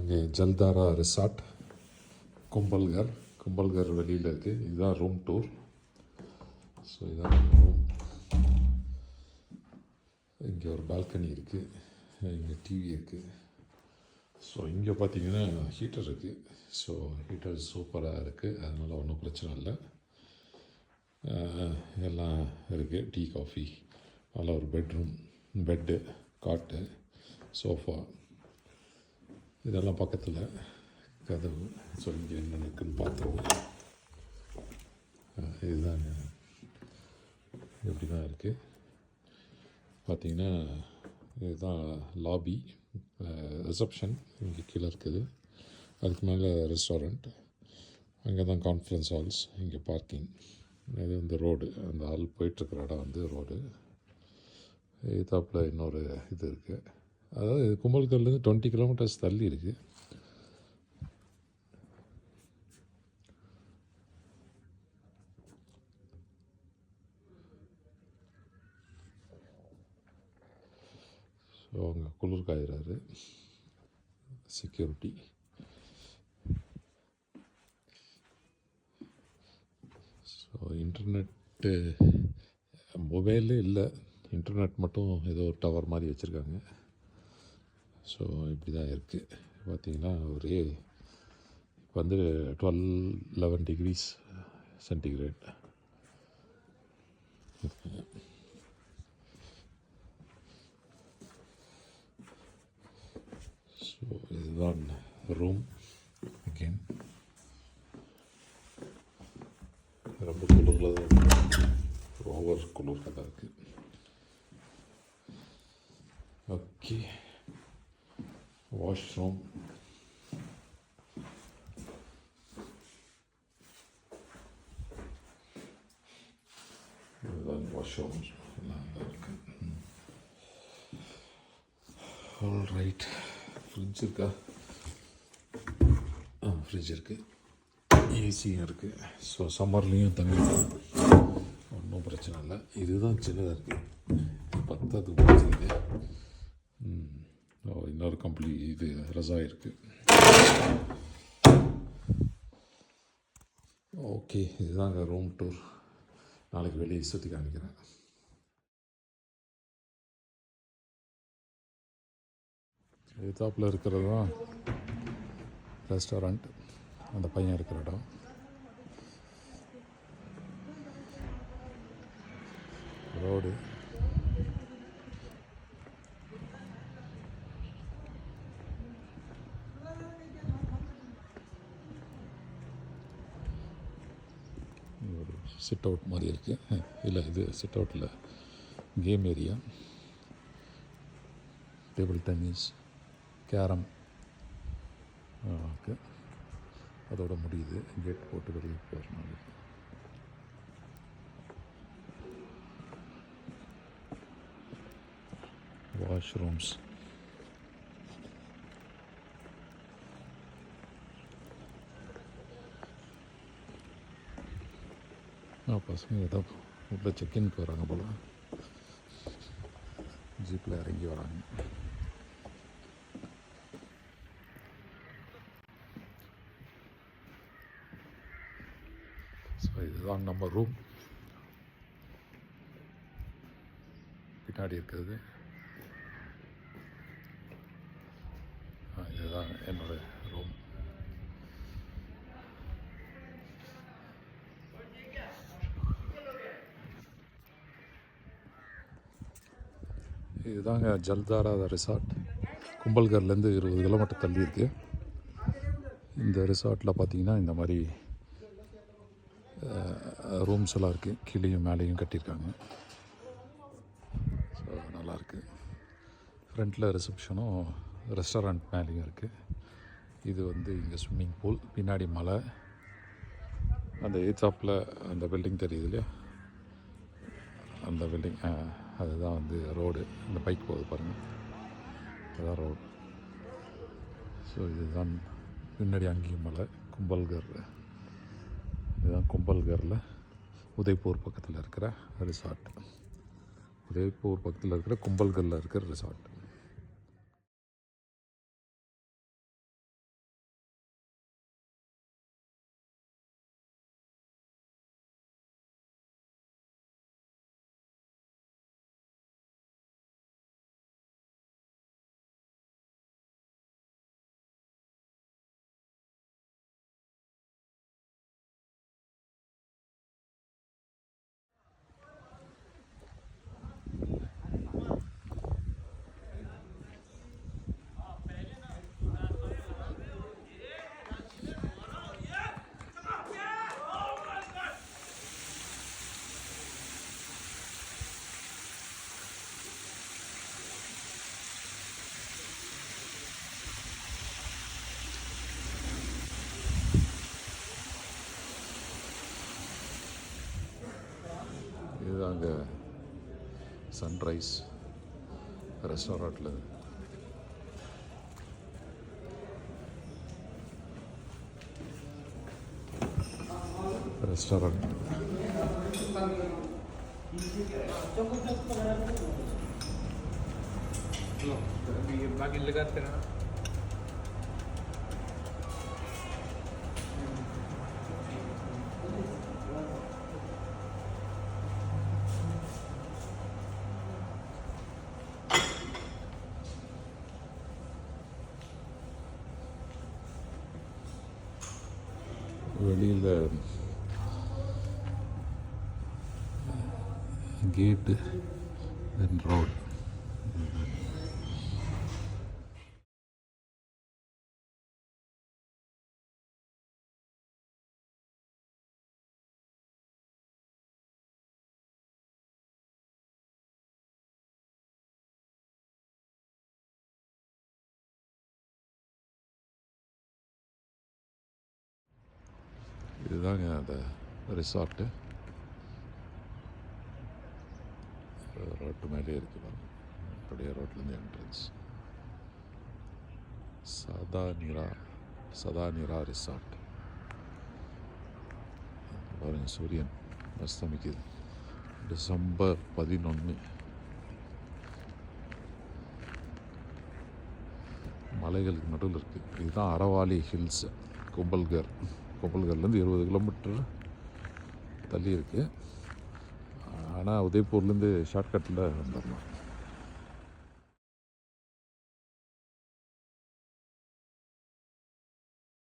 இங்கே ஜல்தாரா ரிசார்ட் கும்பல்கர் வெளியில் இருக்குது. இதுதான் ரூம் டூர். ஸோ இதான் ரூம். இங்கே ஒரு பால்கனி இருக்குது, இங்கே டிவி இருக்குது. ஸோ இங்கே பார்த்தீங்கன்னா ஹீட்டர் இருக்குது. ஸோ ஹீட்டர் சூப்பராக இருக்குது, அதனால் ஒன்றும் பிரச்சனை இல்லை. எல்லாம் இருக்குது, டீ காஃபி, அதில் ஒரு பெட்ரூம், பெட்டு, காட்டு, சோஃபா, இதெல்லாம் பக்கத்தில் கதவு. ஸோ இங்கே என்ன இருக்குதுன்னு பார்த்தோம். இதுதாங்க, இப்படி தான் இருக்குது. பார்த்திங்கன்னா இதுதான் லாபி, ரிசப்ஷன் இங்கே கீழே இருக்குது. அதுக்கு மேலே ரெஸ்டாரண்ட், அங்கே தான் கான்ஃபரன்ஸ் ஹால்ஸ், இங்கே பார்க்கிங். இது வந்து ரோடு, அந்த ஹால் போயிட்டுருக்கிற இடம் வந்து ரோடு. எதிர்த்தாப்பில் இன்னொரு இது இருக்குது. அதாவது கும்பல்கர்லேருந்து 20 கிலோமீட்டர்ஸ் தள்ளி இருக்குது. ஸோ அங்கே குளிர் காய்கிறாரு செக்யூரிட்டி. ஸோ இன்டர்நெட்டு மொபைலே இல்லை, இன்டர்நெட் மட்டும் ஏதோ ஒரு டவர் மாதிரி வச்சுருக்காங்க. ஸோ இப்படி தான் இருக்குது. பார்த்திங்கன்னா ஒரே இப்போ வந்து 12-11 டிகிரிஸ் சென்டிகிரேட். ஸோ இதுதான் ரூம். அகெயின் ரொம்ப குளிரில் தான் இருக்குது, ஓவர் குளிராக தான் இருக்குது. Okay, washroom. இதுதான் வாஷ்ரூம் எல்லாம் இருக்குது. All right. ஃப்ரிட்ஜ் இருக்கா? ஃப்ரிட்ஜ் இருக்குது, ஏசியும் இருக்குது. ஸோ சம்மர்லேயும் தங்கிக்கலாம், ஒன்றும் பிரச்சனை இல்லை. இதுதான் சின்னதாக இருக்குது, 10 முடிச்சுது. இன்னொரு இது ரசா இருக்குது. ஓகே, இதுதாங்க ரூம் டூர். நாளைக்கு வெளியே சுற்றி காமிக்கிறேன். எதிர்த்தாப்பில் இருக்கிறது தான் ரெஸ்டாரண்ட், அந்த பையன் இருக்கிற இடம். ரோடு, ஒரு சிட் அவுட் மாதிரி இருக்குது. இல்லை, இது சிட் அவுட்டில் game area, table tennis, carrom இருக்குது. அதோட முடியுது. கேட் போட்டு வெளியே போகிற மாதிரி. வாஷ்ரூம்ஸ், பசங்க ஏதோ உள்ள செக்இன்க்கு வராங்க போல், ஜீப்பில் இறங்கி வராங்க. ஸோ இதுதான் நம்ம ரூம். பின்னாடி இருக்கிறது இதுதான் என்னோடய ரூம். இதுதாங்க ஜல்தாரா ரிசார்ட். கும்பல்கர்லேருந்து 20 கிலோமீட்டர் தள்ளி இருக்குது. இந்த ரிசார்ட்டில் பார்த்திங்கன்னா இந்த மாதிரி ரூம்ஸ் எல்லாம் இருக்குது, கீழேயும் மேலேயும் கட்டியிருக்காங்க. ஸோ நல்லாயிருக்கு. ஃப்ரண்ட்டில் ரிசப்ஷனும் ரெஸ்டாரண்ட் மேலேயும் இருக்குது. இது வந்து இங்கே ஸ்விம்மிங் பூல், பின்னாடி மலை, அந்த எய்த்தாப்பில் அந்த பில்டிங் தெரியுது இல்லையா, அந்த பில்டிங் அதுதான் வந்து ரோடு. அந்த பைக் போகுது பாருங்கள், அதுதான் ரோடு. ஸோ இதுதான் பின்னாடி அங்கேயும் மலை, கும்பல்கர். இதுதான் கும்பல்கரில் உதய்பூர் பக்கத்தில் இருக்கிற ரிசார்ட். உதய்பூர் பக்கத்தில் இருக்கிற கும்பல்கரில் இருக்கிற ரிசார்ட். இதுதாங்க சன்ரைஸ் ரெஸ்டாரண்ட்டில் ரெஸ்டாரண்ட். बाकी लगाते रहना. வெளியில் கேட்டு தென் ரோட். இதுதாங்க அந்த ரிசார்ட்டு. ரோட்டு மேலே இருக்குது, அப்படியே ரோட்லேருந்து என்ட்ரன்ஸ். சதானிரா ரிசார்ட். பாருங்க, சூரியன் அஸ்தமிக்குது. டிசம்பர் 11. மலைகளுக்கு நடுவில் இருக்குது. இதுதான் அரவாலி ஹில்ஸ். கும்பல்கர்லேருந்து 20 கிலோமீட்டர் தள்ளி இருக்குது. ஆனால் உதய்பூர்லேருந்து ஷார்ட்கட்டில் வந்துடலாம்.